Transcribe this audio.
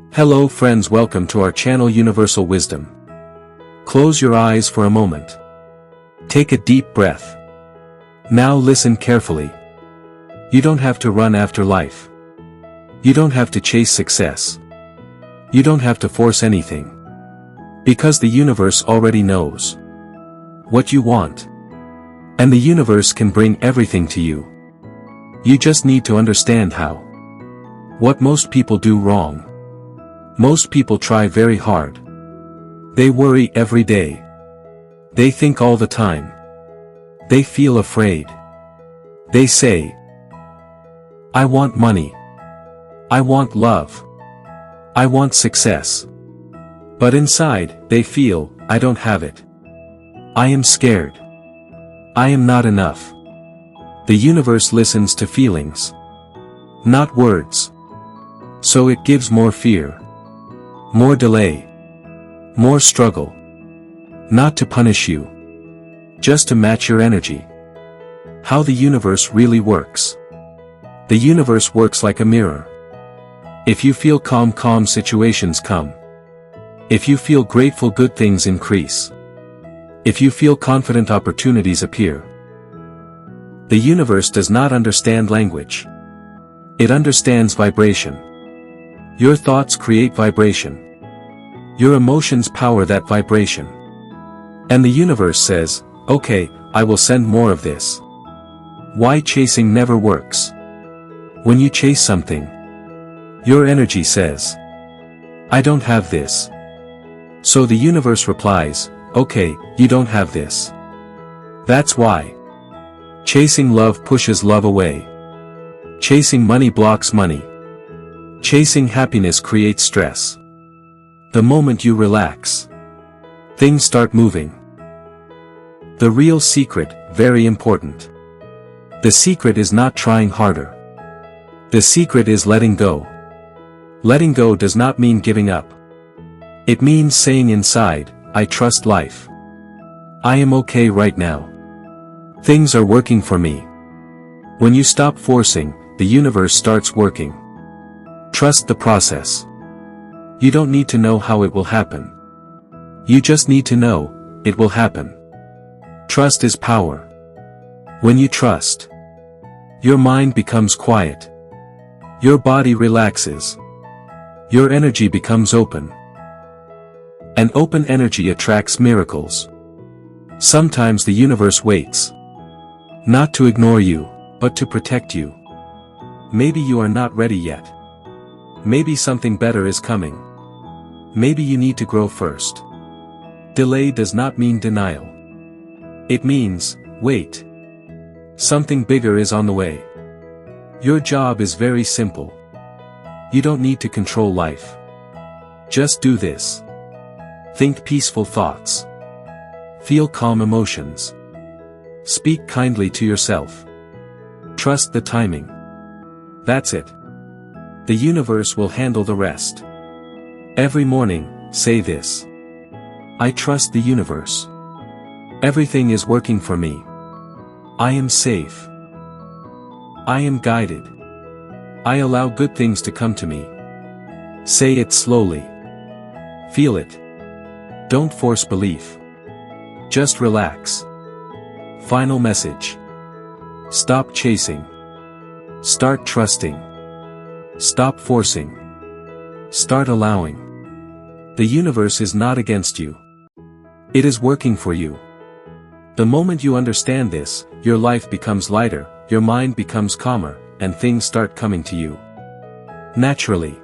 Hello friends, welcome to our channel Universal Wisdom. Close your eyes for a moment. Take a deep breath. Now listen carefully. You don't have to run after life. You don't have to chase success. You don't have to force anything. Because the universe already knows what you want. And the universe can bring everything to you. You just need to understand how. What most people do wrong. Most people try very hard. They worry every day. They think all the time. They feel afraid. They say, I want money. I want love. I want success. But inside, they feel, I don't have it. I am scared. I am not enough. The universe listens to feelings, not words. So it gives more fear, more delay, more struggle. Not to punish you, just to match your energy. How the universe really works. The universe works like a mirror. If you feel calm situations come. If you feel grateful, good things increase. If you feel confident, opportunities appear. The universe does not understand language. It understands vibration. Your thoughts create vibration. Your emotions power that vibration. And the universe says, okay, I will send more of this. Why chasing never works? When you chase something, your energy says, I don't have this. So the universe replies, okay, you don't have this. That's why. Chasing love pushes love away. Chasing money blocks money. Chasing happiness creates stress. The moment you relax, things start moving. The real secret, very important. The secret is not trying harder. The secret is letting go. Letting go does not mean giving up. It means saying inside, I trust life. I am okay right now. Things are working for me. When you stop forcing, the universe starts working. Trust the process. You don't need to know how it will happen. You just need to know, it will happen. Trust is power. When you trust, your mind becomes quiet. Your body relaxes. Your energy becomes open. And open energy attracts miracles. Sometimes the universe waits. Not to ignore you, but to protect you. Maybe you are not ready yet. Maybe something better is coming. Maybe you need to grow first. Delay does not mean denial. It means, wait. Something bigger is on the way. Your job is very simple. You don't need to control life. Just do this. Think peaceful thoughts. Feel calm emotions. Speak kindly to yourself. Trust the timing. That's it. The universe will handle the rest. Every morning, say this. I trust the universe. Everything is working for me. I am safe. I am guided. I allow good things to come to me. Say it slowly. Feel it. Don't force belief. Just relax. Final message. Stop chasing. Start trusting. Stop forcing. Start allowing. The universe is not against you. It is working for you. The moment you understand this, your life becomes lighter, your mind becomes calmer, and things start coming to you naturally.